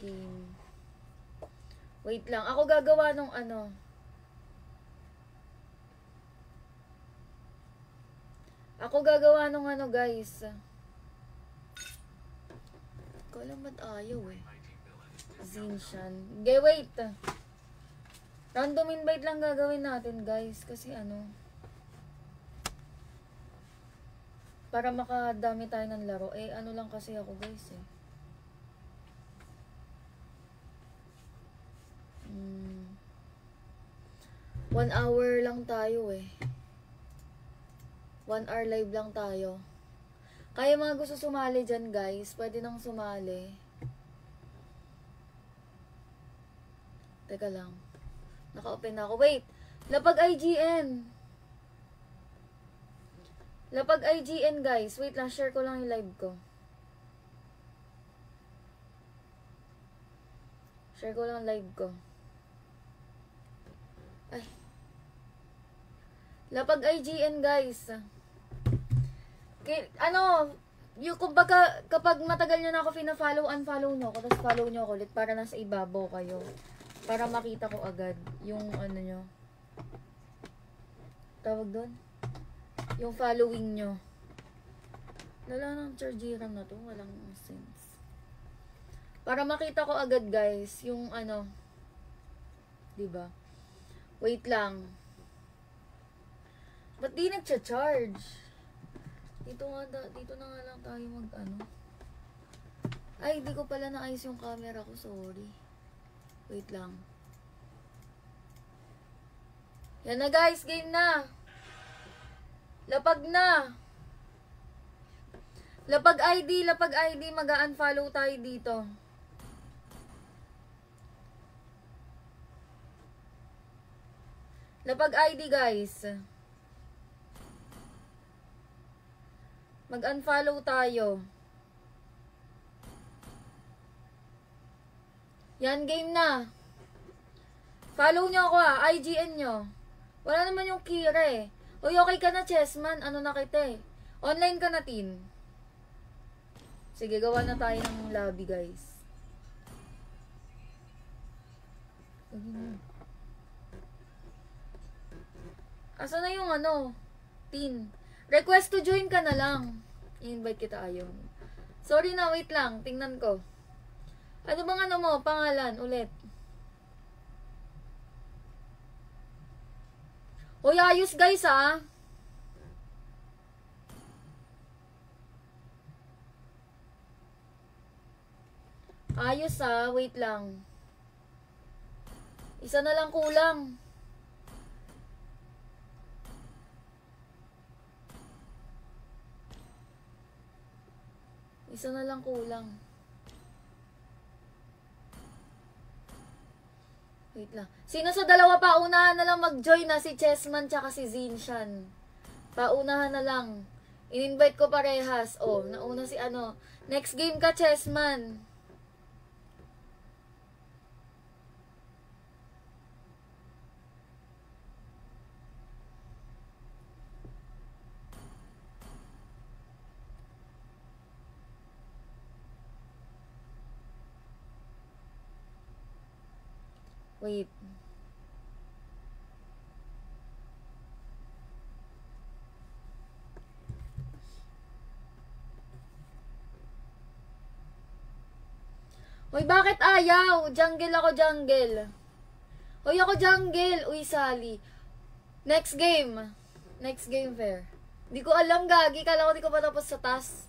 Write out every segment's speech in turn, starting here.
game. Wait lang. Ako gagawa nung ano. Ako gagawa nung ano, guys. Ko alam ba't ayaw eh. Zinshan. Okay, wait. Random invite lang gagawin natin, guys. Kasi ano. Para makadami tayo ng laro. Eh, ano lang kasi ako, guys eh. 1 hour lang tayo eh. 1 hour live lang tayo. Kaya mga gusto sumali dyan, guys, pwede nang sumali. Teka lang. Naka-open na ako. Wait! Lapag IGN! Lapag IGN, guys. Wait lang, share ko lang yung live ko. Share ko lang live ko. Ay. Lapag IGN, guys. Ano, yung kumbaga, kapag matagal nyo na ako fina-follow, unfollow nyo ako, tapos follow nyo ako ulit para nasa ibabaw kayo. Para makita ko agad yung ano nyo. Tawag doon? Yung following nyo. Lala ng chargeran na to, walang sense. Para makita ko agad, guys, yung ano. Diba? Wait lang. Ba't di nagcha-charge? Dito na nga lang tayo mag-ano. Ay, di ko pala naayos yung camera ko. Sorry. Wait lang. Yan na, guys. Game na. Lapag na. Lapag ID. Mag-unfollow tayo dito. Lapag ID, guys. Mag-unfollow tayo. Yan, game na. Follow nyo ako IGN nyo. Wala naman yung Kira eh. Uy, okay ka na, Chessman. Ano na kita eh. Online ka na, Tin. Sige, gawa na tayo ng lobby, guys. Asa na yung ano? Tin. Request to join ka na lang. I-invite kita, ayaw. Sorry na, wait lang. Tingnan ko. Ano bang ano mo? Pangalan, ulit. Hoy, ayos guys ha. Ayos ha, wait lang. Isa na lang kulang. Isa na lang kulang. Wait lang. Sino sa dalawa paunahan na lang mag-join na? Si Chessman tsaka si Zinshan. Paunahan na lang. In-invite ko parehas. Oh, nauna si ano. Next game ka, Chessman. Wait. Hoy, bakit ayaw? Jungle ako, jungle. Hoy, ako jungle. Uy, Sally. Next game. Next game, fair. Di ko alam, gagi. Kala ko di ko pa tapos sa task.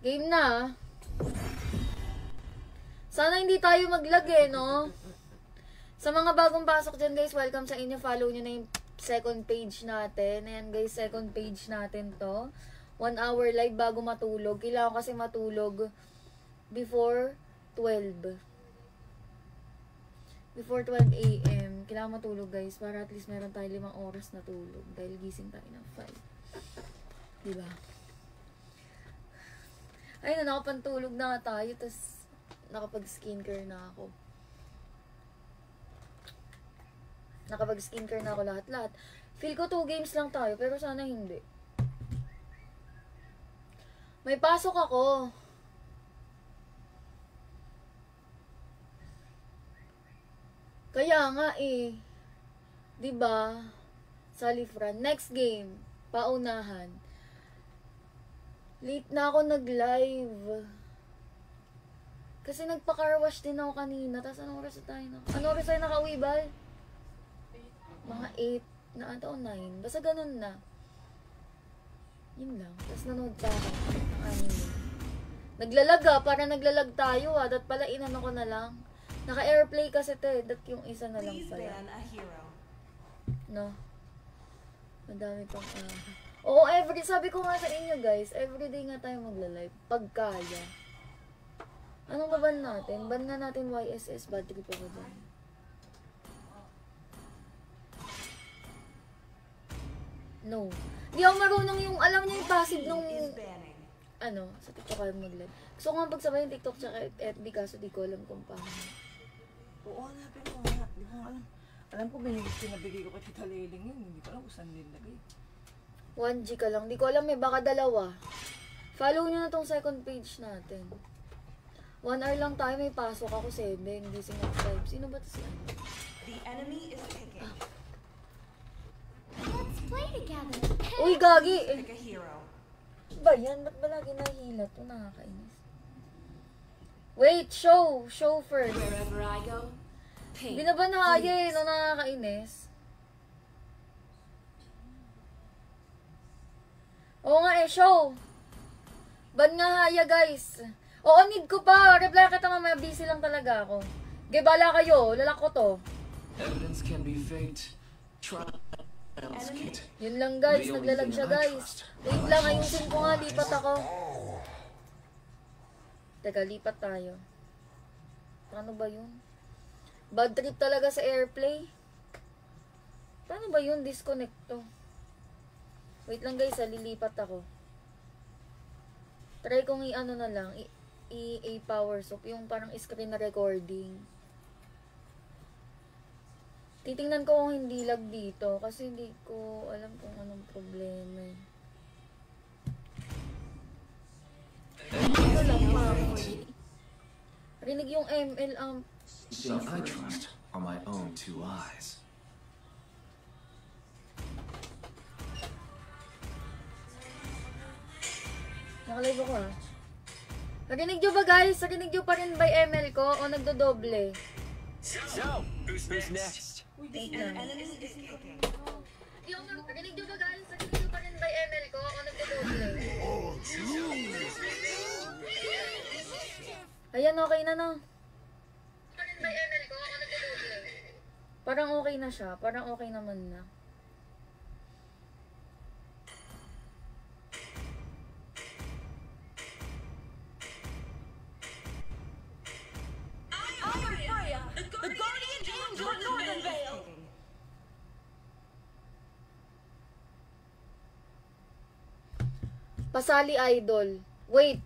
Game na. Sana hindi tayo maglag eh, no? Sa mga bagong pasok dyan, guys, welcome sa inyo. Follow nyo na yung second page natin. Ayan, guys, second page natin to. 1 hour live bago matulog. Kailangan kasi matulog before 12. Before 12 a.m. Kailangan matulog, guys, para at least meron tayo 5 oras na tulog. Dahil gising tayo ng 5. Diba? Ay, nakapantulog na nga tayo, tapos nakapag-skincare na ako. Nakapag-skincare na ako lahat-lahat. Feel ko 2 games lang tayo, pero sana hindi. May pasok ako. Kaya nga eh. 'Di ba? Salifran. Next game. Paunahan. Late na ako nag-live. Kasi nagpa-car wash din ako kanina. Tapos anong oras na tayo na? Anong oras tayo nakauwi, Bal? Mga 8 na ata o 9. Basta ganun na. Yun lang. Tapos nanood pa ako ng anime. Naglalag para naglalag tayo Dat pala inano ko na lang. Naka-airplay kasi Dat yung isa na lang pala. No? Madami pang Oo, sabi ko nga sa inyo guys, everyday nga tayo magla-live. Pag kaya. Anong ba ban natin? Ban nga natin YSS, bad trip ako dyan. No. Di ako marunong yung, alam niyo yung passive nung, sa TikTok ako mag-live. Gusto ko nga pagsabay yung TikTok tsaka FB kaso di ko alam kung paano. Oo, hanapin mo nga. Di ko alam. Alam ko, pinabigay ko kay Tita Leling yun. Hindi ko alam kung saan nilagay. 1G ka lang. Di ko alam baka 2. Follow nyo na tong second page natin. 1 hour lang tayo, may pasok ako 7. Gising ako 5. Sino ba ito si ano? The enemy is picking. Let's play together. Uy, gagi! Pick a hero. Ba yan? Ba't ba lagi nahihila to? Nakakainis. Wait, show! Show first. Wherever I go, paint. Di na ba nakaya nakakainis? Oo nga show! Ban nga haya guys! Oo, need ko pa. Reply kita mamaya. Busy lang talaga ako. Bala kayo. Lalak ko to. Evidence can be faked. Trials can't. Yun lang guys. Naglalag siya guys. Wait lang. Ayusin ko nga. Lipat ako. Teka, lipat tayo. Paano ba yun? Bad trip talaga sa airplay. Paano ba yun? Disconnect to. Wait lang guys. Lilipat ako. Try kong i-ano na lang. Power soap, yung parang screen na recording. Titingnan ko kung hindi lag dito kasi hindi ko alam kung anong problema eh. Ito lang rinig yung ML So I trust on my own 2 eyes. Nakalive ako Narinig nyo ba guys? Narinig nyo pa rin by ML ko o nagdodoble? So, who's next? Wait lang. Narinig nyo ba guys? Narinig nyo pa rin by ML ko o nagdodoble? Ayan, okay na no? By ML ko o nagdodoble? Parang okay na siya. Parang okay naman na. Pasali idol. Wait.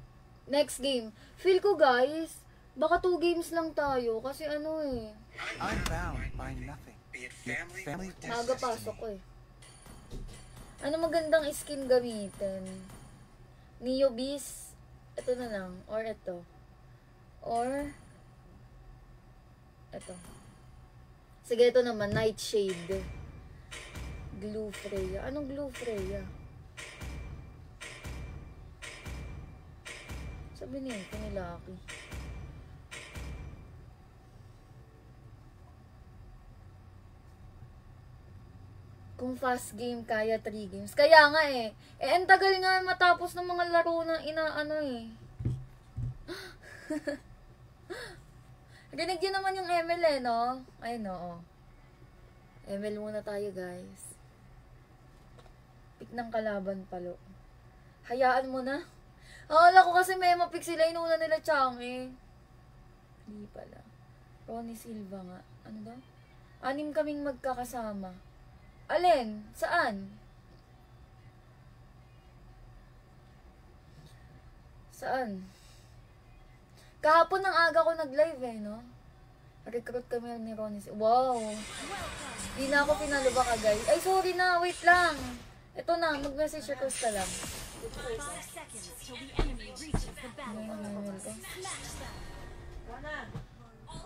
Next game. Feel ko guys, baka 2 games lang tayo. Kasi ano I'm bound by nothing. Be it family Maaga pasok ko Ano magandang skin gamitin? Neo Beast. Ito na lang. Or ito. Or ito. Sige, ito naman. Nightshade. Glue Freya. Anong Glue Freya? Sabi niya, ito ni Lucky. Kung fast game, kaya 3 games. Kaya nga ang tagal nga matapos ng mga laro na inaano Rinig yun naman yung ML no? Ay, no. ML muna tayo, guys. Pick ng kalaban palo. Hayaan mo na. Akala ko kasi may mapick sila. Inuna nila Chang Hindi pala. Ronnie Silva nga. Ano daw? 6 kaming magkakasama. Alin? Saan? Saan? Kahapon ng aga ko nag-live no? Recruit kami ni Ronnie. Wow! Di na ako pinalo baka guys. Ay, sorry na. Wait lang. Ito na. Mag-message request ka lang. 5 seconds till the enemy reaches the Ano yung battlefield. email ko?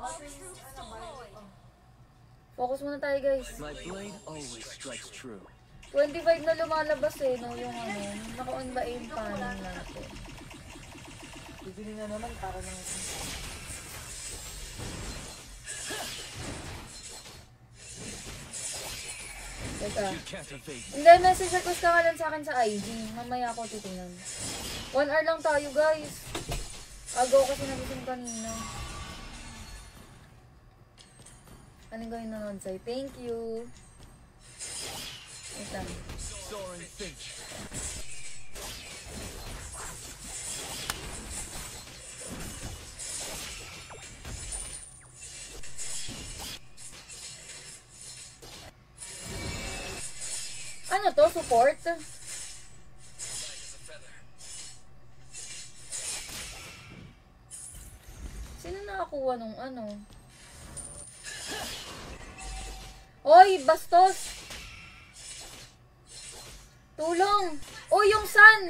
All troops deployed. Focus muna tayo guys. My blade always strikes true. 25 na lumalabas eh. No? Yung ano. Naka-on ba yung panel natin? Bibili na naman para lang. Teka. You can't evade me. Hindi, message request ka nga lang sa akin sa IG. Mamaya ako titingnan. 1 hour lang tayo, guys. Agaw kasi nagising kanina. Anong gawin na nun sa'yo? Thank you. Wait lang. Soren Finch. Ano to? Support? Sino nakakuha nung ano? Oy, bastos! Tulong! Oy, yung sun!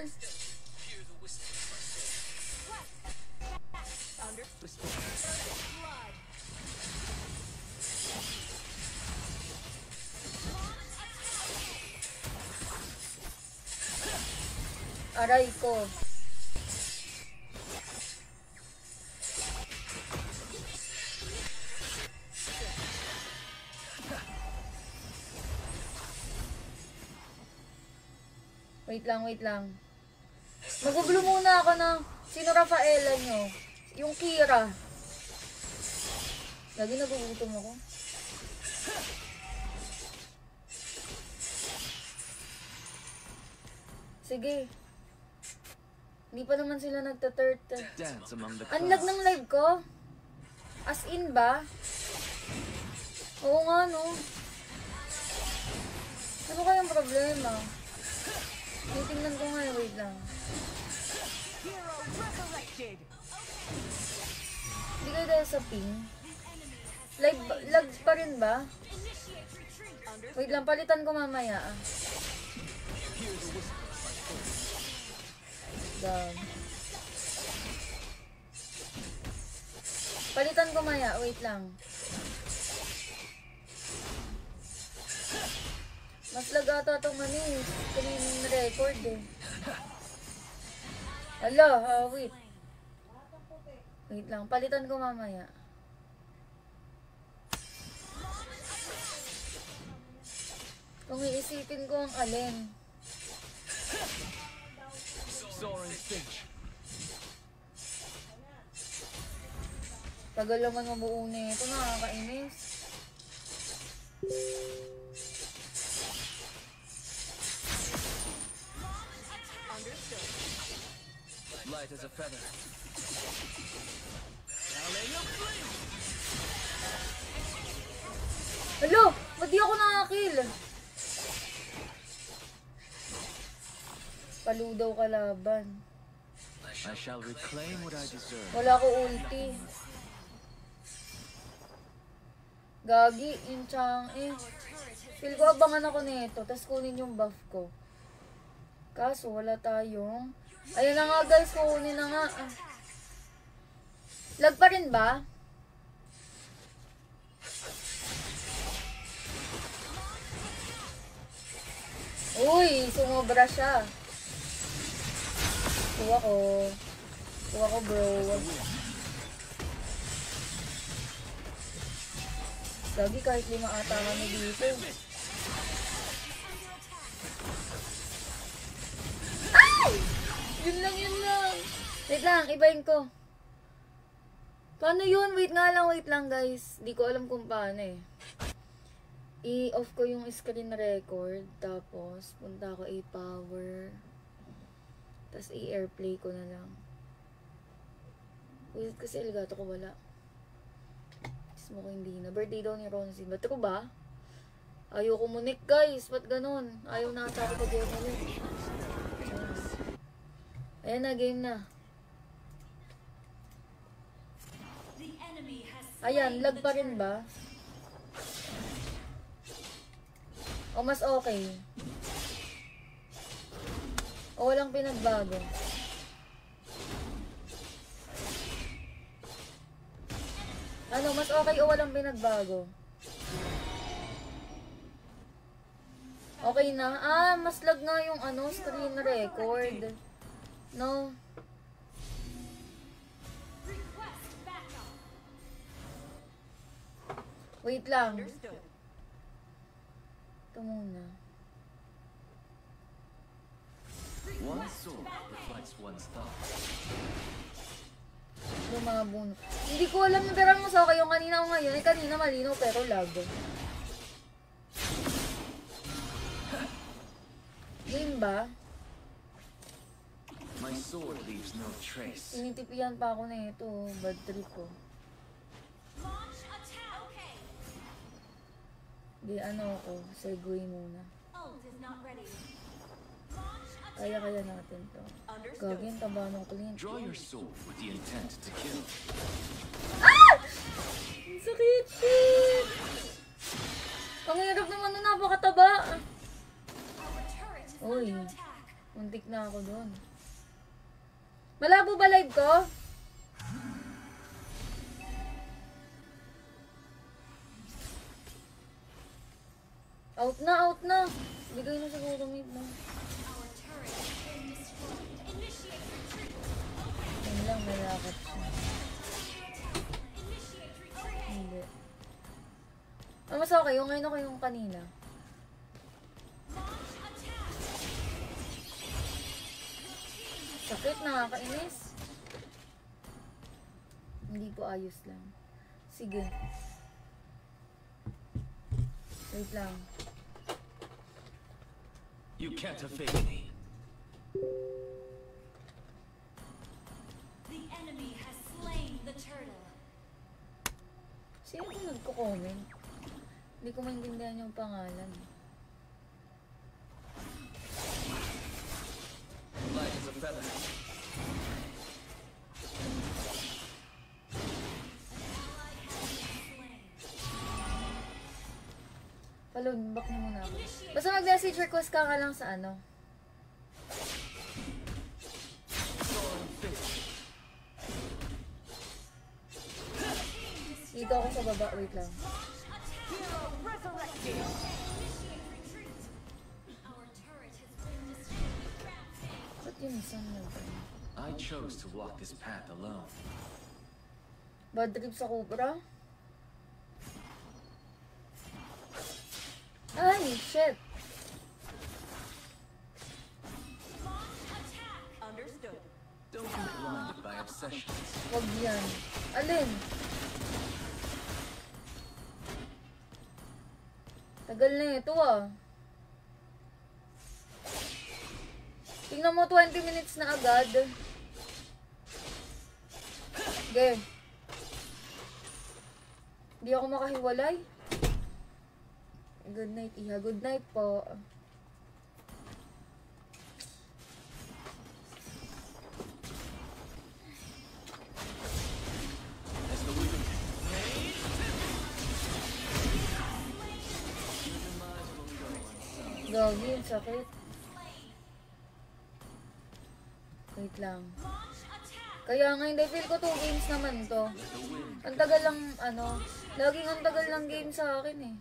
Aray ko. Wait lang, wait lang. Magugulo muna ako ng sino Rafaela nyo. Yung Kira. Lagi nagugutom ako. Sige. Hindi pa naman sila nagta-third. Dance among the Unlag clouds. ng live ko? As in ba? Oo nga, no? Ano kayang problema? Titingnan ko nga, wait lang. Hindi kayo dahil sa ping? Lag pa rin ba? Wait lang, palitan ko mamaya ah. Down. Palitan ko maya, wait lang. Mas lagata itong ano eh, screen record eh. Hala, wait. Wait lang, palitan ko mamaya. Kung iisipin ko ang alin. Soren Finch. Tagal naman mabuo na ito, nakakainis. Light as a feather. Hello, ba't di ako nakakill? Paludaw kalaban. I shall reclaim what I deserve. Wala ko ulti. Gagi, yung Chang eh. Feel ko abangan ako nito, tas kunin yung buff ko. Kaso wala tayong... Ayun na nga guys, kunin na nga. Lag pa rin ba? Uy, sumobra siya. Kuha ko. Kuha ko bro. Lagi kahit 5 ata kami dito. Ay! Yun lang, yun lang. Wait lang, ibahin ko. Paano yun? Wait lang guys. Di ko alam kung paano eh. I-off ko yung screen record. Tapos, punta ako A-power. Tapos, i-airplay ko na lang. Wait, kasi Elgato ko wala. Mo ko hindi na. Birthday daw ni Ronzi. Ba't ko ba? Ayaw kumunik guys. Ba't ganun? Ayaw na ata ako pag-game ulit. Ayan na, game na. The enemy has Ayan, lag pa rin ba? O mas okay? O walang pinagbago? Ano, mas okay o walang pinagbago? Okay na? Ah, mas lag nga yung ano, screen record. No? Request backup. Wait lang. Understood. Ito muna. One sword reflects one's thoughts. Lumabo na. Hindi ko alam na pero mas okay yung kanina o ngayon. Eh, kanina malinaw pero lag. Game ba? My sword leaves no trace. Tinitipian pa ako na ito. Bad trip ko. Launch attack. Okay. Di ano ako. Segway muna. Ult is not ready. Launch attack. Kaya natin to. Gagawin taba ng Clint. Draw your sword with the intent to kill. Ang sakit! Shit! Ang hirap naman na napakataba. Our turret is Uy. under attack. Muntik na ako doon. Malabo ba live ko? Out na, out na. Bigay na siguro mid na. Our turret has been destroyed. Initiate retreat. Yan lang, may lakad siya. Initiate retreat. Hindi. Ah, mas okay. Yung ngayon ako yung kanina. Launch attack. Sakit, nakakainis. Hindi po ayos lang. Sige. Wait lang. You can't evade me. The enemy has slain the turtle. Sino po nagko-comment? Hindi ko maintindihan yung pangalan. Light as a feather. Palun, back na muna ako. Basta mag-message request ka lang sa ano. Dito ako sa baba, wait lang. Initiate retreat. Our turret has been destroyed. Rampage. Ba't yung isang nag I chose to walk this path alone. Bad trip sa Cobra? Ay, shit! Launch attack. Understood. Don't be blinded by obsessions. Wag yan. Alin? Tagal na ito ah. Tingnan mo, 20 minutes na agad. Okay. Hindi ako makahiwalay. Good night, Iha. Good night po. As the wind Gagi, yung sakit. Wait lang. Launch attack. Kaya nga, hindi. Feel ko 2 games naman to. Ang tagal lang, ano. Laging ang tagal lang game sa akin eh.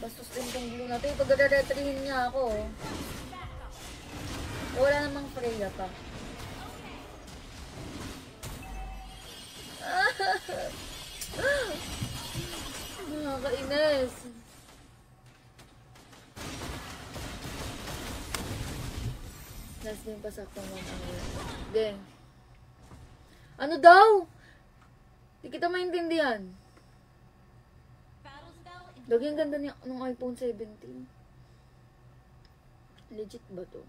Bastos din tong blue na to. Pag-re-retrihin niya ako. Oh. Wala namang Freya pa. Nakakainis. Last game pa sakto mo ang game. Ano daw? Di kita maintindihan. Battle spell in Lagi ang ganda niya ng iPhone 17. Legit ba to?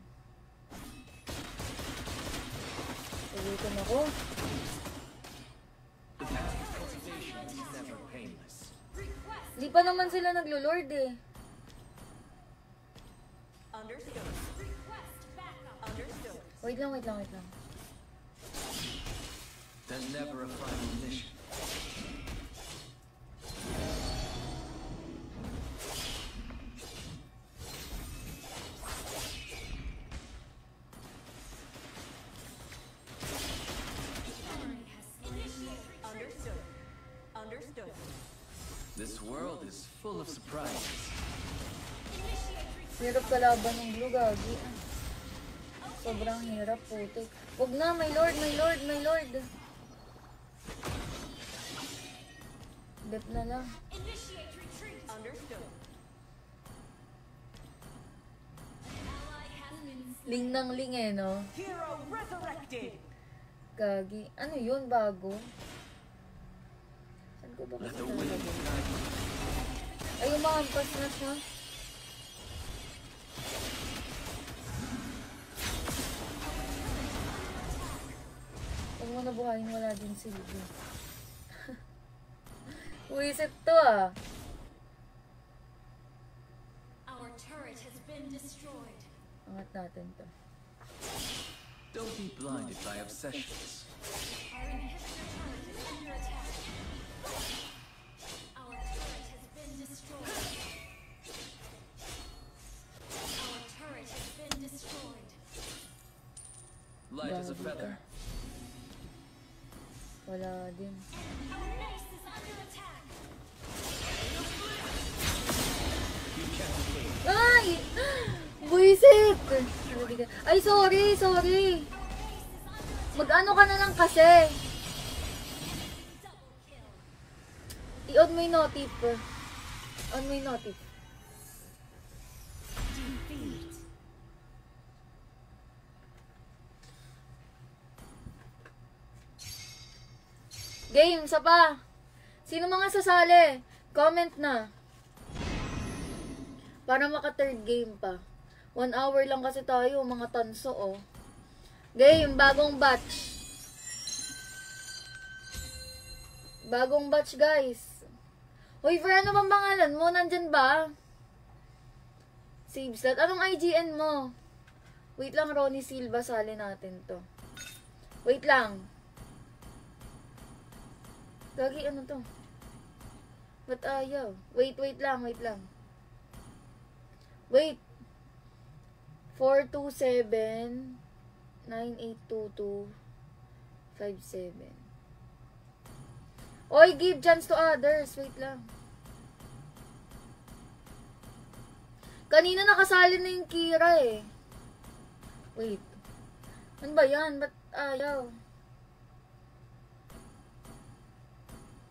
Ulitin ako. cultivation is never painless. request. Di pa naman sila naglo-lord eh. Understood. Request backup. Understood. Wait lang, wait lang, wait lang. There's never a final mission. Understood. Understood. This world is full of surprises. Hirap kalaban ng blue, gagi. Sobrang hirap, putik. Huwag na, my lord, my lord, my lord. Bet na lang. Initiate retreat. Understood. Ally has been Ling ng ling eh, no? hero resurrected. Gagi. Ano yun, bago? Saan ko ba Let kasi the wind talaga? guide you. Ay, umahampas na siya. Huwag mo na buhayin, wala din si Libby. Wisit to ah. Our turret has been destroyed. Angat natin to. Don't be blinded by obsessions. Our inhibitor turret is under attack. Our turret has been destroyed. Our turret has been destroyed. Light as a feather. Wala din. Our base is under attack. You can't escape. Ay! Buisit! Ay, sorry, sorry. Mag-ano ka na lang kasi. I-on mo yung notif. On mo yung notif. Game, sa pa. Sino mga sasali? Comment na. Para maka third game pa. 1 hour lang kasi tayo, mga tanso oh. Game, bagong batch. Bagong batch guys. Hoy, for ano bang pangalan mo? Nandyan ba? Save slot. Anong IGN mo? Wait lang, Ronnie Silva, sali natin to. Wait lang. Gagi, ano to? Ba't ayaw? Wait lang, wait lang. Wait. 427 9822 57. Oy, give chance to others. Wait lang. Kanina nakasali na yung Kira eh. Wait. Ano ba yan? Ba't ayaw?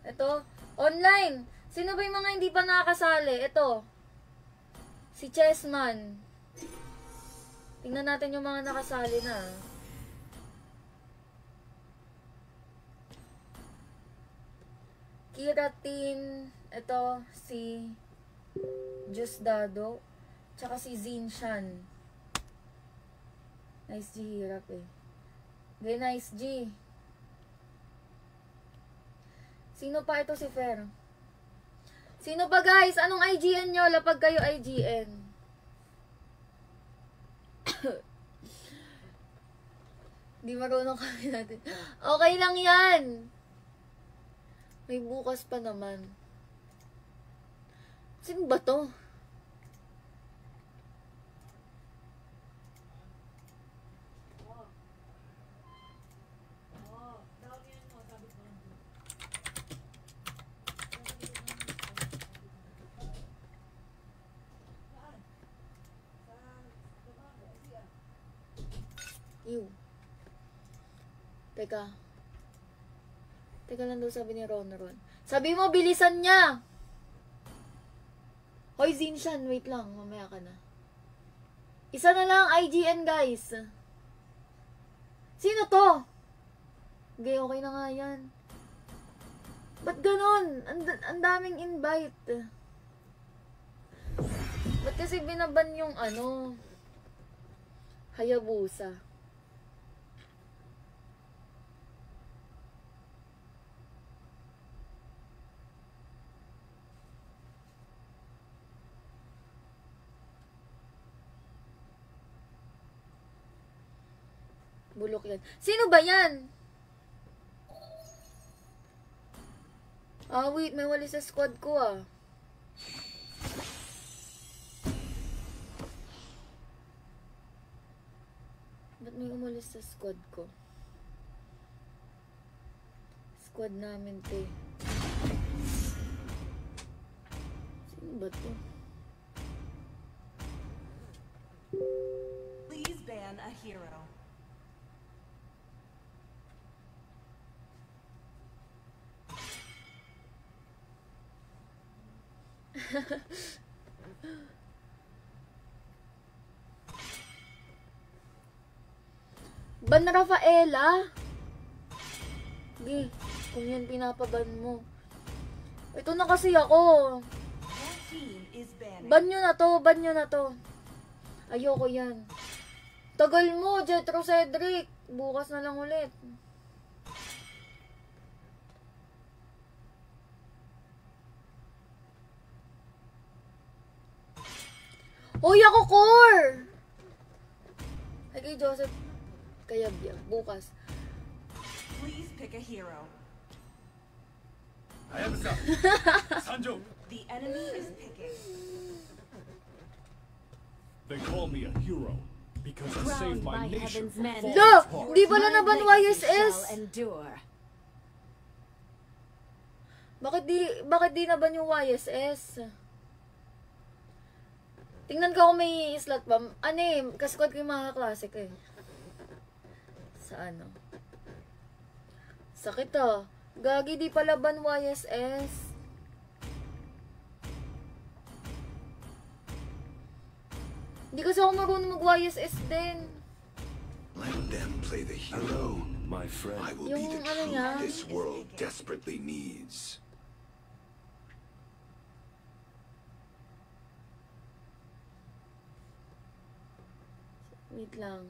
Ito. Online. Sino ba yung mga hindi pa nakakasali? Ito. Si Chessman. Tingnan natin yung mga nakasali na. Kiratin. Ito. Si Just Dado. Tsaka si Zinshan. Nice G, hirap eh. Okay, nice G. Sino pa ito si Fer? Sino pa guys? Anong IGN nyo? Lapag kayo IGN. Di marunong kami natin. Okay lang yan. May bukas pa naman. Sino ba to? Ew. Teka. Teka lang daw sabi ni Ron. Sabi mo, bilisan niya! Hoy, Zinshan, wait lang. Mamaya ka na. Isa na lang, IGN, guys. Sino to? Okay, okay na nga yan. Ba't ganon? Ang daming invite. Ba't kasi binaban yung ano? Hayabusa. Bulok yan. Sino ba yan? Ah, wait. May walis sa squad ko ah. Ba't may umalis sa squad ko? Squad namin to eh. Sino ba to? Please ban a hero. Ban Rafaela? Sige, kung yan pinapaban mo. Ito na kasi ako. Your team is banning. Ban nyo na to, ban nyo na to. Ayoko yan. Tagal mo, Jetro Cedric. Bukas na lang ulit. Uy, ako core! Ay, kay Joseph. Kaya biya, bukas. Please pick a hero. Sanjo! The enemy is picking. They call me a hero because I saved my nation from falling No! apart. Di pala na ban YSS? Bakit di na ban yung YSS? Tingnan ko kung may slot ba. Ano eh, kasquad ko yung mga classic eh. Sa ano? Sakit ah. Gagi, di pala ban YSS. Hindi kasi ako marunong mag-YSS din. Let them play the hero. My friend. I will Yung be the ano truth niya? this world desperately needs. Wait lang.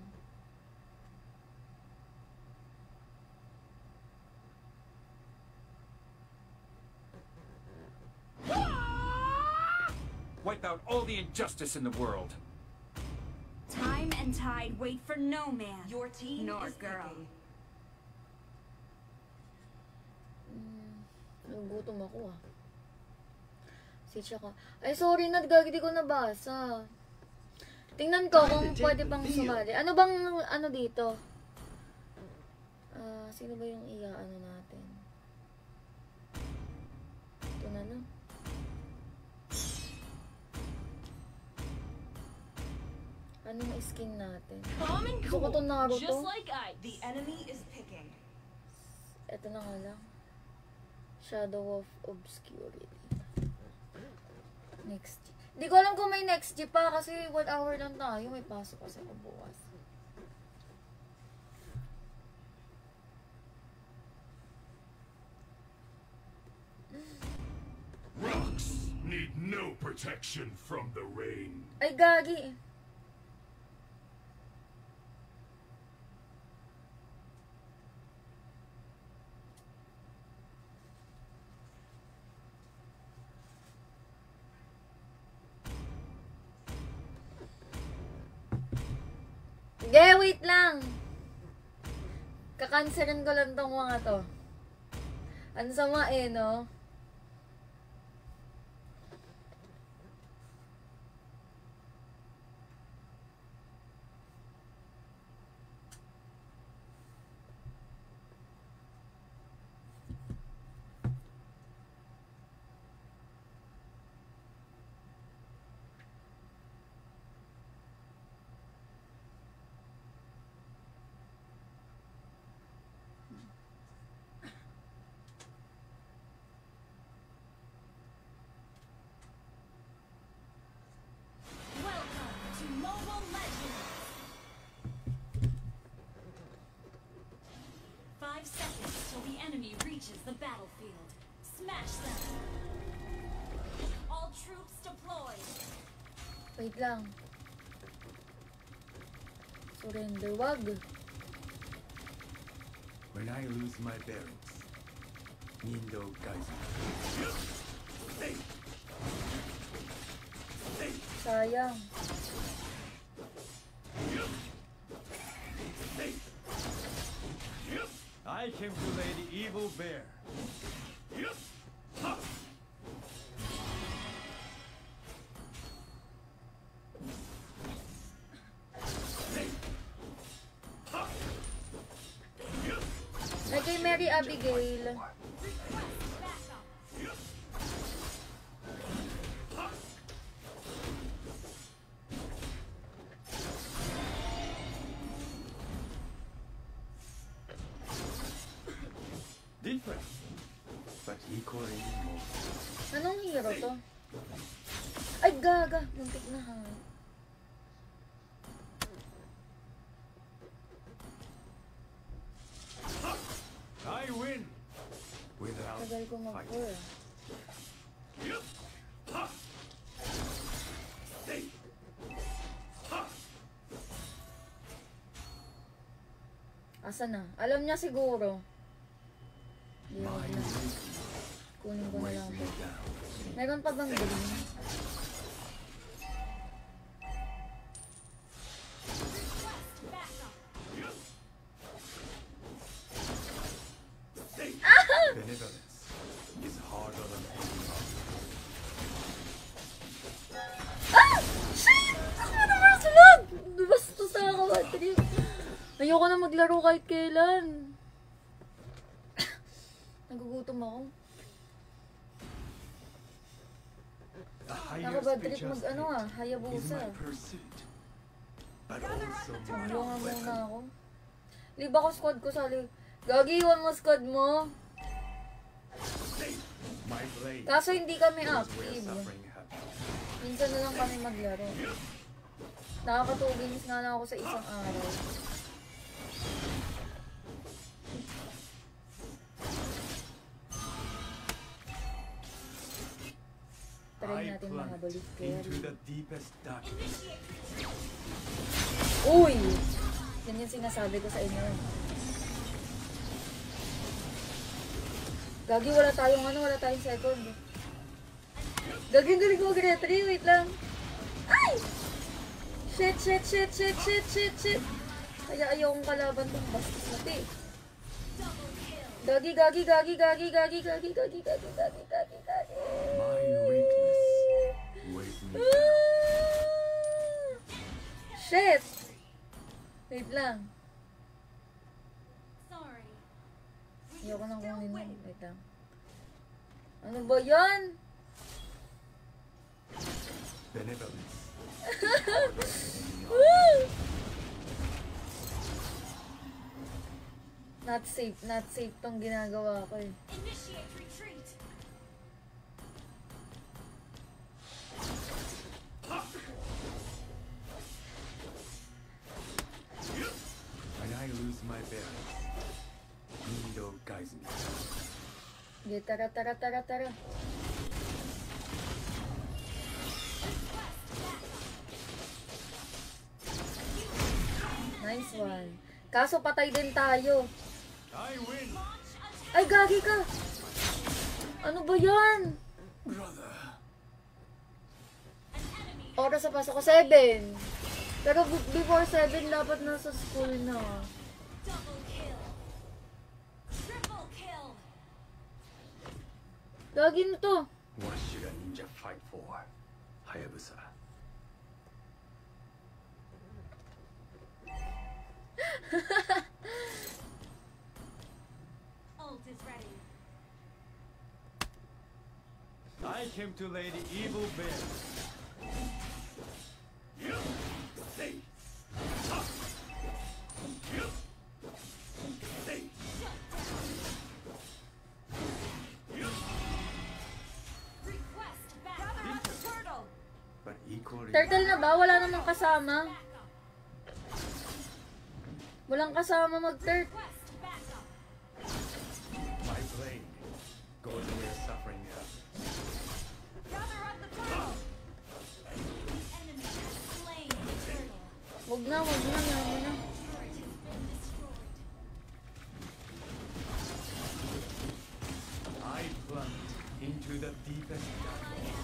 Wipe out all the injustice in the world. Time and tide wait for no man. Your team Nor is girl. picking. Nagutom ako ah. Sitch ako. Ay, sorry na, gagi, di ko nabasa. Tingnan ko kung pwede pang sumali. Ano bang, ano dito? Sino ba yung ano natin? Ito na lang. Anong skin natin? Calm and Gusto ko cool, to Naruto. just like ice. The enemy is picking. Ito na nga lang. Shadow of Obscurity. Next G. Di ko alam kung may next G pa kasi 1 hour lang tayo. May pasok kasi ako bukas. Rocks need no protection from the rain. Ay, gagi. Wait lang. Kakanserin ko lang tong mga to. Ang sama eh, no? Welcome to Mobile Legends. 5 seconds till the enemy reaches the battlefield. Smash them. All troops deployed. Wait lang. Surrender, wag. When I lose my bearings, Nindo Kaiser. Sayang. I came to lay the evil bare. Mary Abigail. Different, but equally more. Anong hero to? Ay, gaga. Muntik na ha. I win without Tagal ko mag-pour. Asa na? Alam niya siguro. Hindi, wag na. Kunin ko na lang ito. Meron pa bang green? Benevolence is harder than hanging on. Ah! Shit! Ano naman sulag? Bastos na ako, Patrick. Ayoko na maglaro kahit kailan. Nagugutom ako. A higher Ako, Patrick, spiritual mag-ano ah, state is hayabusa. my pursuit, but also my Maglunga muna weapon. ako. Liba ko squad ko sa Gagi, iwan mo squad mo. My blade Kaso hindi kami is where active. suffering happens. Minsan na lang kami maglaro. Nakaka-2 games nga lang ako sa isang araw. Try I natin plunge mahabol if into carry. the deepest darkness. Uy! Yan yung sinasabi ko sa inyo. Gagi, wala tayong second. Gagi, ang galing ko mag-retry. Wait lang. Ay! Shit. Kaya ayokong kalaban tong bastos na ito eh. Gagi. My weakness weighs me down. Shit! Wait lang. Sorry. Ayoko nang kunin yun. Wait lang. Ano ba yan? Benevolence. Not safe tong ginagawa ko eh. Initiate retreat. When I lose my bearings, Nindo guides me. Okay, tara. Nice one. Kaso patay din tayo. I win, Ay, gagi ka! Ano ba yan? brother. Oras sa pasok ko, 7. Pero before 7, dapat nasa school na. Double kill. Triple kill. Gagi na to. What should a ninja fight for? Hayabusa. Ult is ready. I came to lay the evil bear. Request backup. Gather up the turtle. But equally Turtle na ba? Wala namang kasama. Walang kasama mag-turtle. Request backup. my blade goes where suffering happens. Gather up the turtle. Enemy has slain the turtle. Wag na. Yaman na. Turret has been destroyed. I plunged into the deepest darkness.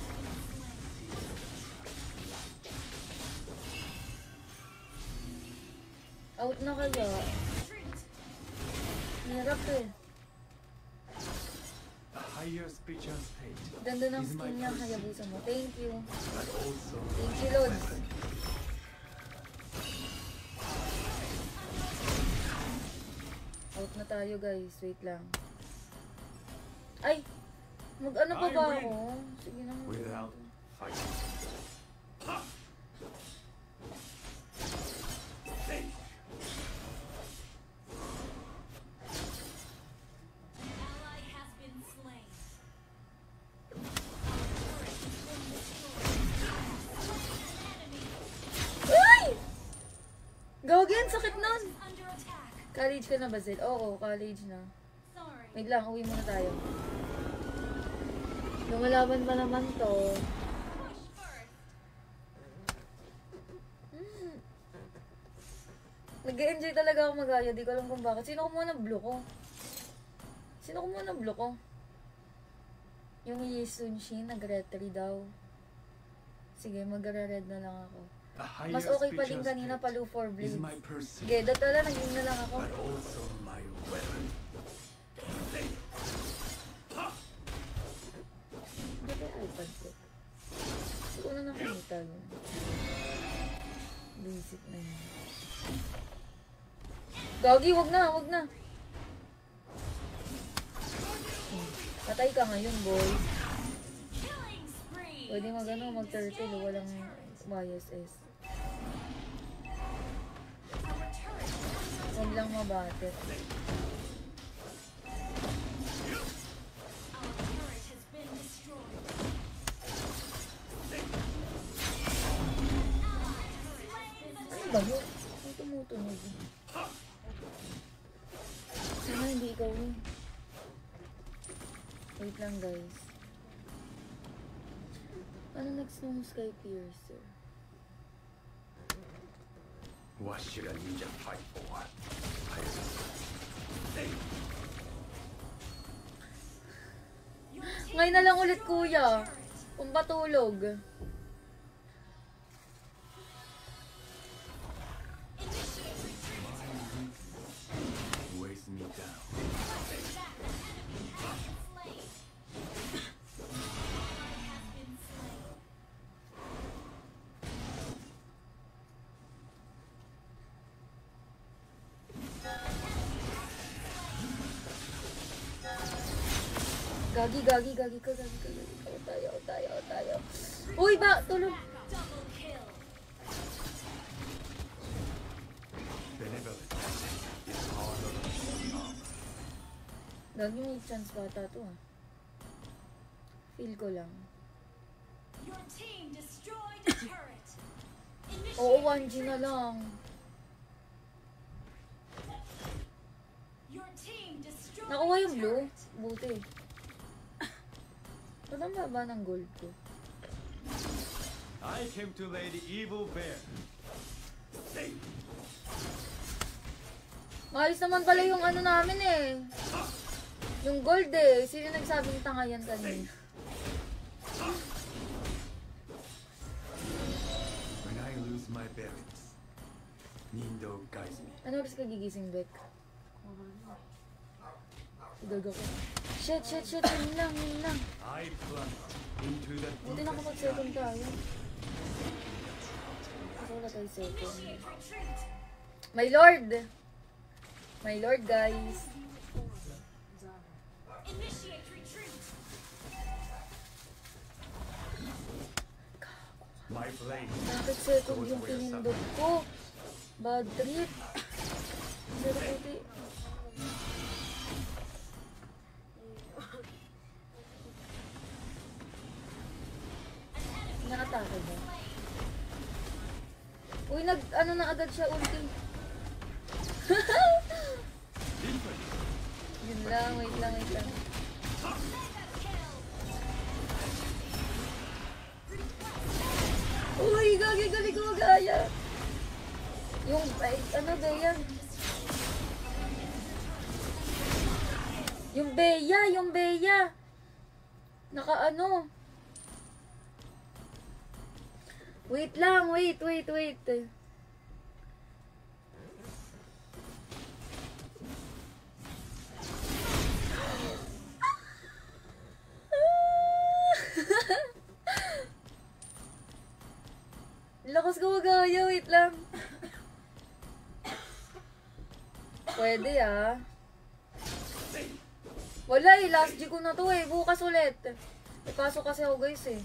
Out na kaya. Retreat. Hirap eh. A higher spiritual state Ganda ng is my skin niya, pursuit, Hayabusa mo. Thank you. but also Thank you, my Lods. weapon. Out Fight na tayo guys. Wait lang. Ay! Mag-ano pa ba ako? Sige na. Without fighting. Ally has been slain. Ay! Gawag yan, sakit nun! Under attack. College ka na ba, Zed? Oo, college na. Sorry. Wait lang, uwi muna tayo. Lumalaban pa naman to. Push first. Nag-enjoy talaga ako mag-aya. Di ko alam kung bakit. Sino kumuha ng blue ko? Sino kumuha ng blue ko? Yung Yi Sun-shin, nag-red 3 daw. Sige, mag-red na lang ako. The Mas highest okay pa din creature's kanina pet pa Lu 4 is blades. my pursuit, Sige, datala, naging na lang ako. but also my weapon. Ba't yung iPad ko? Hindi ko na nakita yun. Basic na yun. Gagi, wag na, wag na. Patay ka ngayon, boy. Killing spree. Pwede mag-turtle, walang YSS. Huwag lang mabatet. Our turret has been destroyed. Ano ba yun? May tumutunog. Sana hindi ikaw yun. Wait lang guys. Ano next nung Sky Piercer? What should a ninja fight for? Ngayon na lang ulit kuya. Kung patulog. Weighs me down. Gagi ka. O tayo. Uy, ba? Tulog. Double kill. Benevolence is harder than armor. Gagi, may chance bata to ah. Feel ko lang. Your team destroyed a turret. Oo, 1G na lang. Your team destroyed Nakuha yung a blue? turret. Buti. Ba't ang baba ng gold ko? I came to lay the evil bare. Maayos naman pala yung ano namin eh. Yung gold eh. Sino nagsabing tanga yan kanina? When I lose my bearings, Nindo guides me. Ano oras ka gigising, Beck? Gaga ko. Shit. Yun lang. I plunge into the Buti nakapag-second tayo. Kasi wala tayo second. My lord! My lord, guys. Initiate retreat. my blade. Bakit second yung pinindot ko? Bad trip. Pero buti. Nakatake ba? Uy, ano na agad siya, ulti. Yun lang, wait lang. Uy, galing ko magaya. Yung, ano ba yan? Yung Beya. Naka ano? Wait lang, wait. Lakas ko magaya, wait lang. Pwede ah. Wala eh, last G ko na to eh. Bukas ulit. May pasok kasi ako guys eh.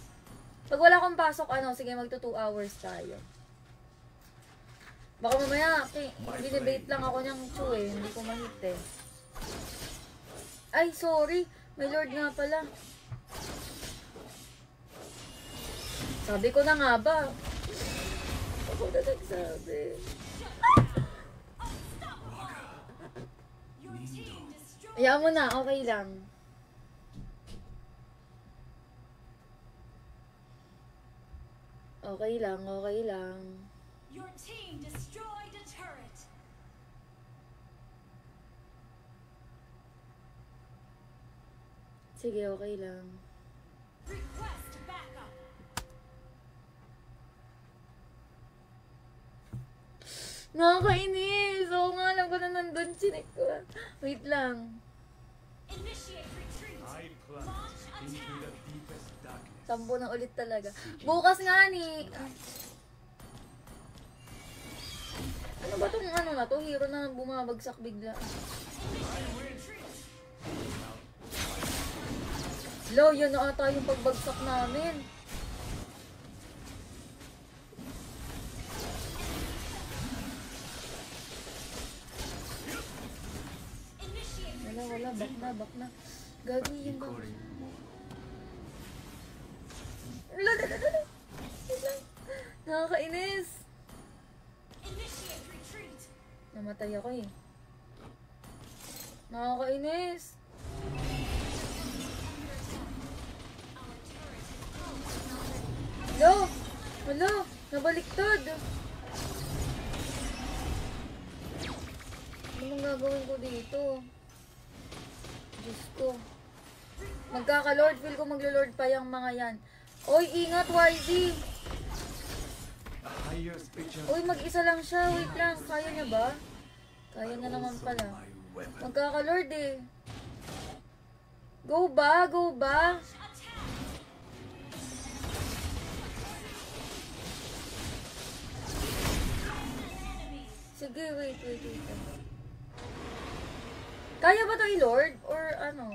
Pag wala akong pasok, sige magto 2 hours tayo. Baka mamaya, binibait lang ako niyang Chu eh. Hindi ko mahit eh. Ay, sorry. May Lord nga pala. Sabi ko na nga ba? Ako na nagsabi. Ayaw mo na, okay lang. Okay lang, okay lang. Your team destroyed a turret. Sige, okay lang. Request backup. Nakakainis! Oo nga, alam ko na nandun. Chinek ko. Wait lang. Initiate retreat. I plunge Launch into attack. the deepest darkness. Tampo na ulit talaga. Bukas nga ni... Ano ba tong ano na to? Hero na bumabagsak bigla. Lo, yun na ata yung pagbagsak namin. Wala, bak na. Gagi yun ba? Nakakainis. Initiate retreat. Namatay ako eh. Nakakainis. Hello? Hello? Nabaliktad. Anong gagawin ko dito? Diyos ko. Magkaka-lord. Feel ko maglo-lord pa yung mga yan. Oy, ingat, YZ. Uy, mag-isa lang siya. Wait lang. Kaya niya ba? Kaya na naman pala. Magkaka-lord eh. Go ba? Go ba? Sige, wait. Kaya ba to i-lord? Or ano?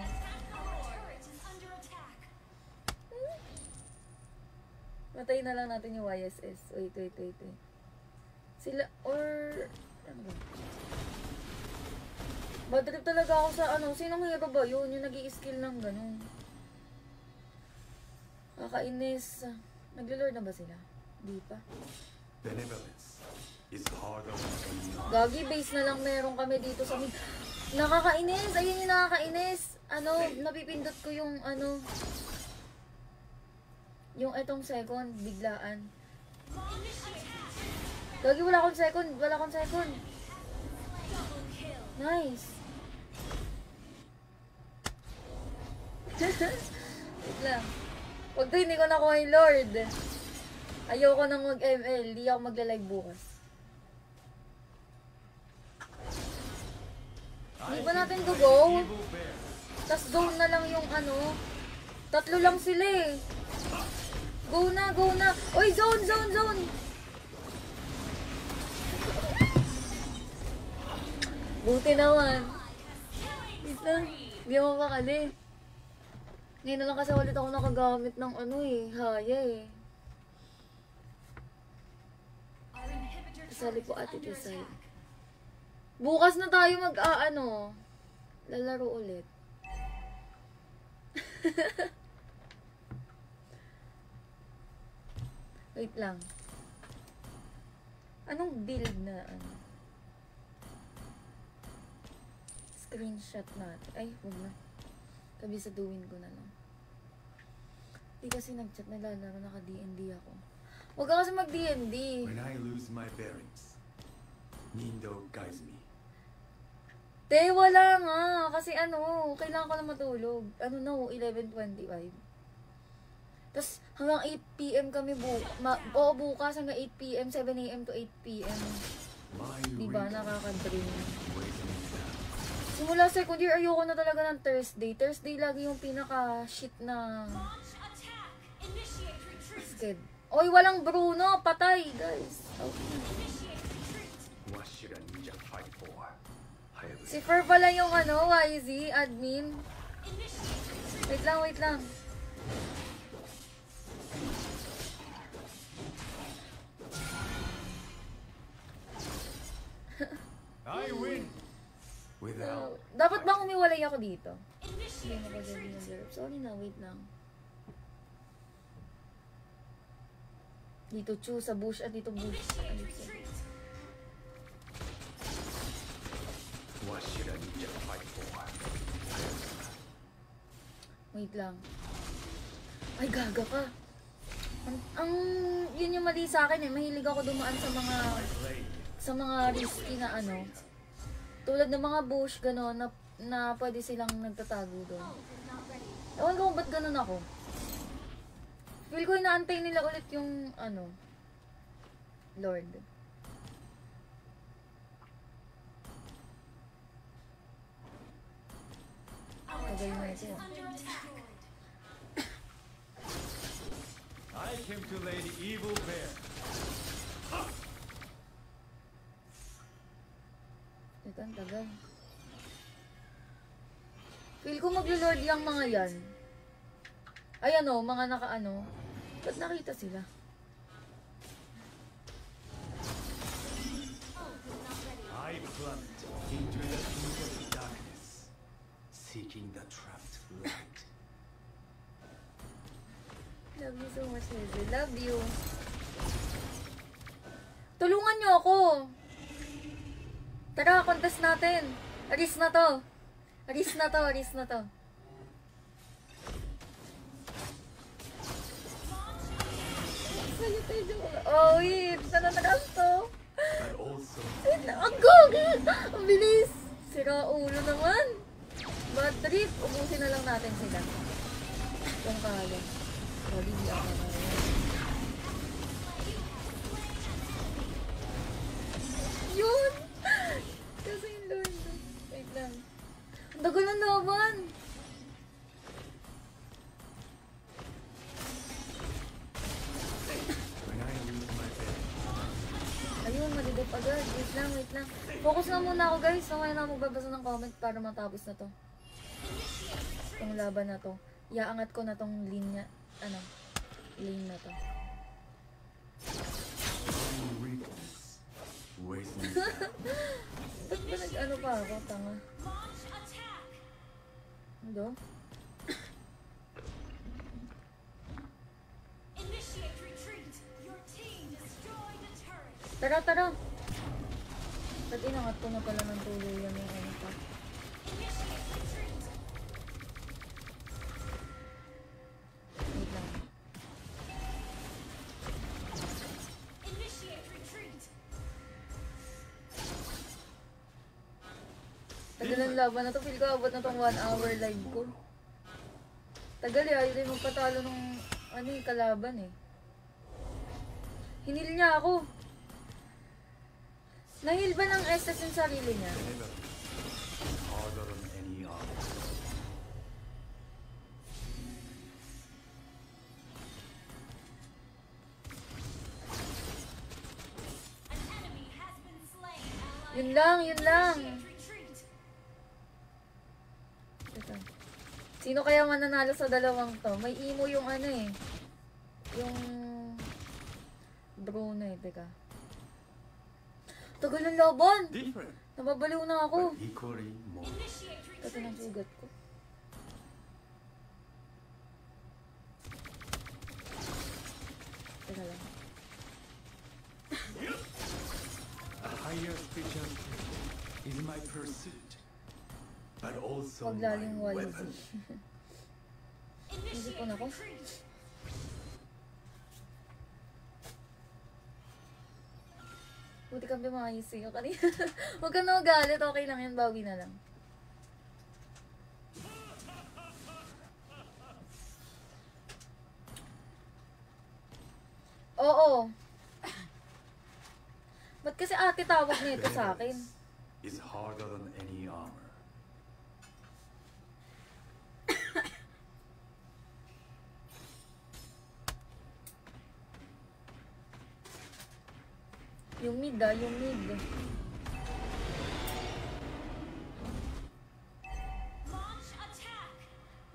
Matayin na lang natin yung YSS. Wait. Sila, or... Ano ba? Bad trip talaga ako sa ano. Sinong hero ba yun? Yung nag-i-skill ng ganun. Kakainis. Naglo-lord na ba sila? Di pa. Benevolence is harder than Gagi, base na lang meron kami dito sa mid. Nakakainis! Ayun yung nakakainis! Ano, napipindot ko yung ano... Yung etong second, biglaan. Gagi, wala akong second. Nice. Wait lang. Huwag to, hindi ko nakuha yung Lord. Ayoko nang mag-ML. Hindi ako magla-live bukas. Hindi ba natin go? Tas zone na lang yung ano. 3 lang sila eh. Go na. Oy, zone. Buti naman. Wait lang. Hindi ako makali. Ngayon na lang kasi ulit ako nakagamit ng ano eh. Haya eh. Kasali po ate Tisay. Bukas na tayo lalaro ulit. Wait lang. Anong build na ano? Screenshot natin. Ay, huwag na. Kabisaduhin ko na lang. Di kasi nag-chat, nalalaro, naka-D&D ako. Huwag ka kasi mag-D&D. When I lose my bearings, Nindo guides me. Te, wala nga. Kasi kailangan ko na matulog. 11:25. Tapos hanggang 8 PM kami bukas hanggang 8 PM, 7 AM to 8 PM. Diba, nakaka-drain. Simula second year, ayoko na talaga ng Thursday. Thursday lagi yung pinaka-shit na sked. Oy, walang Bruno! Patay, guys. Okay. What should a ninja fight for? Si Fer pala yung YZ, admin. Wait lang, wait lang. I win. Without. Dapat bang umiwalay ako dito? Hindi na ba dyan deserve? Sorry na, wait lang. Dito Chu sa bush at dito bush. What should I need to fight for? Wait lang. Ay, gaga ka. Yun yung mali sa akin eh. Mahilig ako dumaan sa mga risky na ano. Tulad ng mga bush, gano'n, na pwede silang nagtatago doon. Ewan ko kung ba't gano'n ako. Feel ko inaantay nila ulit yung, ano, Lord. Tagay mo ito. I came to lay the evil bear. Ito, ang tagal. Feel ko maglo-lord yung mga yan. Ay ano, mga naka-ano. Ba't nakita sila? I plunged into the pit of darkness, seeking the trapped light. Love you so much, Hazel. Love you. Tulungan niyo ako. Tara, contest natin. Aris na to. Aris na to, aris na to. Oh, wait. Nananagas to. But also, Ang gogi! Ang bilis! Sira ulo naman. Bad trip. Ubusin na lang natin sila. Kung kaya. Sorry, di ako na rin. Yun! Kasi yung Lord. Wait lang. Ang dagal ng laban. when I lose my bed, Ayun, malidip agad. Wait lang, wait lang. Focus na muna ako guys. Mamaya na ako magbabasa ng comment para matapos na to. Itong laban na to. Iaangat ko na tong linya. Ano? Lane na to. my weakness weighs me down. Ba't ba nag-ano pa ako? Tanga. Ano? Initiate retreat. Your team destroyed a turret. Tara, tara! Ba't inangat ko na pala ng tuluyan yung ano pa? Initiate retreat. Wait lang. Initiate retreat. Tagal ang laban na to. Feel ko abot na tong 1 hour live ko. Tagal eh. Ayaw din magpatalo ng ano eh, kalaban eh. Hinil niya ako. Nahil ba ng Estes yung sarili niya? Harder than any other. An enemy has been slain. Ally Yun lang, yun lang. retreat. Ito. Sino kaya mananalo sa dalawang to? May emo yung ano eh. Yung drone eh. Teka. Tagal ng laban! Different, Nababaliw na ako. but equally more. Initiate Ito ng retreat. sugat ko. Teka lang. A higher spiritual is my pursuit, but also Huwag my laling weapon. YZ. Isipon ako. Buti kami maayos sa'yo kanina. Huwag ka na magalit. Okay lang yan. Bawi na lang. Oo. Ba't kasi ate tawag nito sa akin? Is harder than any armor. Yung mid yung mid. Launch attack.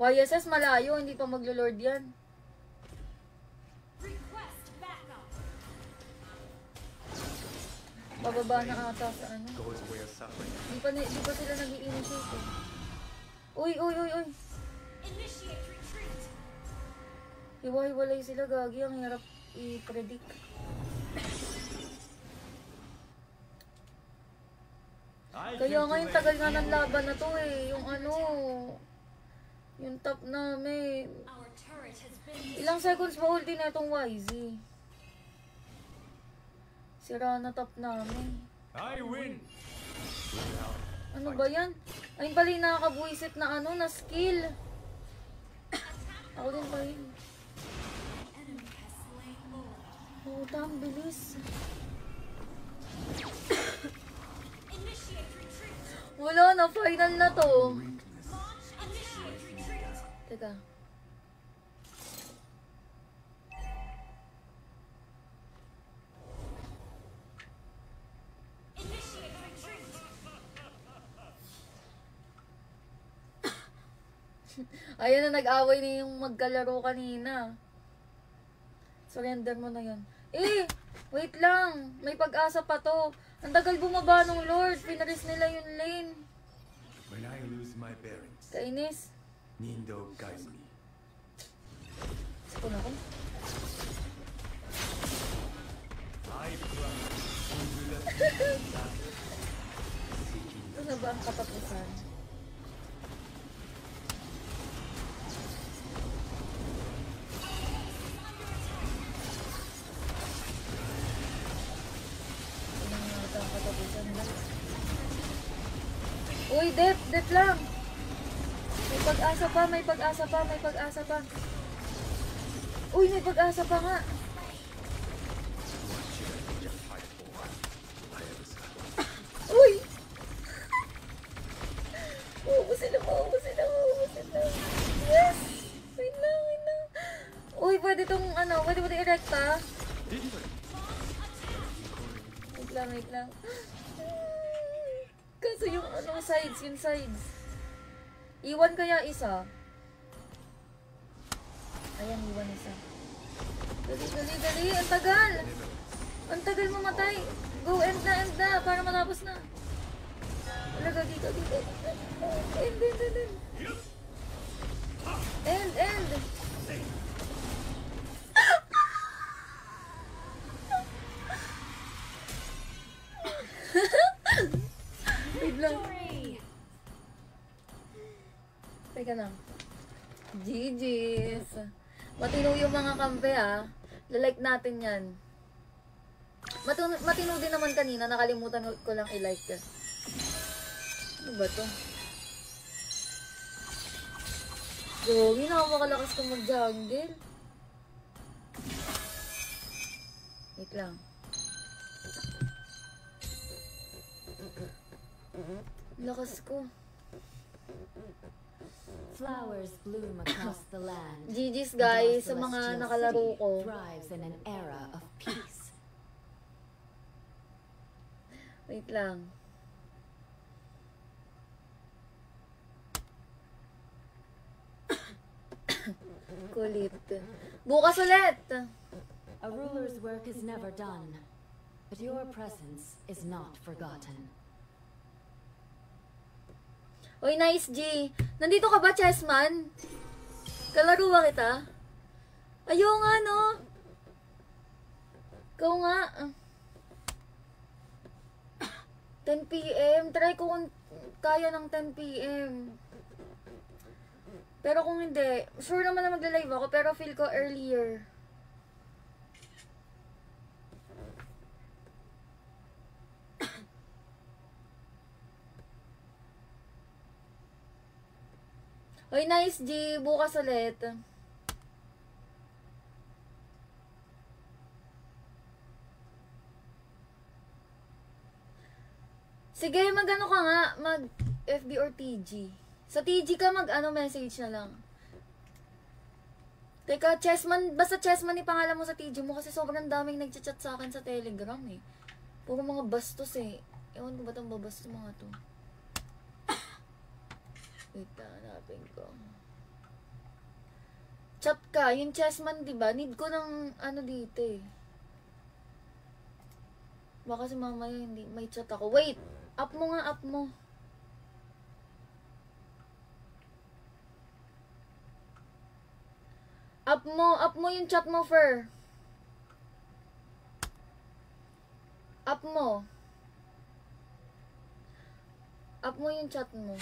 YSS malayo, hindi pa maglo-lord yan. Request backup. Bababa na ata sa ano. Goes where suffering. Di pa sila nag-i-initiate eh. Uy! Initiate retreat. Hiwa-hiwalay sila, gagi. Ang hirap i-predict. Kaya nga yung tagal nga ng laban na to eh. Yung ano, yung top namin. Our turret has been Ilang seconds ba ulti na itong YZ? Sira na top namin. I win. Ano ba yan? Ayun pala yung nakakabuisit na ano, na skill. Ako din pa yun. enemy has slain Lord. Puta, ang bilis. Initiate retreat. Wala na, final na to. Launch. Initiate retreat. Teka. Initiate retreat. Ayan na, nag-away na yung magkalaro kanina. Surrender mo na yan. Eh! Wait lang! May pag-asa pa to. Ang tagal bumaba ng Lord. Pinaris nila yung lane. When I lose my bearings, Kainis. Nindo guides me. Siko na ako. I plunge into the darkness, seeking Ito na ba ang katapusan? Ito na nga ata ang katapusan na. Uy, dep lang! May pag-asa pa, may pag-asa pa, may pag-asa pa. Uy, may pag-asa pa nga! Uy! Uubusin na. Yes! Wait lang. Uy, pwede tong ano, pwede mo i-erecta? Wait lang. Kaso yung ano, sides. Iwan kaya isa? Ayan, iwan isa. Dali. Ang tagal mamatay. Go, end na. Para matapos na. Wala, gagi. End. Wait lang. Teka lang. GG's. Matino yung mga kampe ah. Lalike natin yan. Matino din naman kanina. Nakalimutan ko lang i-like. Ano ba to? Gogi, nakamakalakas kong mag-jungle. Wait lang. Lakas ko. Flowers bloom across the land. GG's guys sa mga nakalaro ko. Thrives in an era of peace. Wait lang. Kulit. Bukas ulit! A ruler's work is never done, but your presence is not forgotten. Oy, nice G. Nandito ka ba, Chessman? Kalaro ba kita? Ayaw nga, no? Ikaw nga. 10 PM. Try ko kung kaya ng 10 PM. Pero kung hindi, sure naman na magla-live ako, pero feel ko earlier. Oy, nice G. Bukas ulit. Sige, mag-ano ka nga. Mag-FB or TG. Sa TG ka, mag-ano message na lang. Teka, Chessman. Basta Chessman yung pangalan mo sa TG mo kasi sobrang daming nagchat-chat sa akin sa Telegram eh. Puro mga bastos eh. Ewan ko ba itong babastos mga to. Wait, hanapin ko. Chat ka. Yung chessman, diba? Need ko ng ano dito eh. Baka si mamaya hindi. May chat ako. Wait! Up mo nga, up mo. Up mo yung chat mo, Fer. Up mo. Up mo yung chat mo.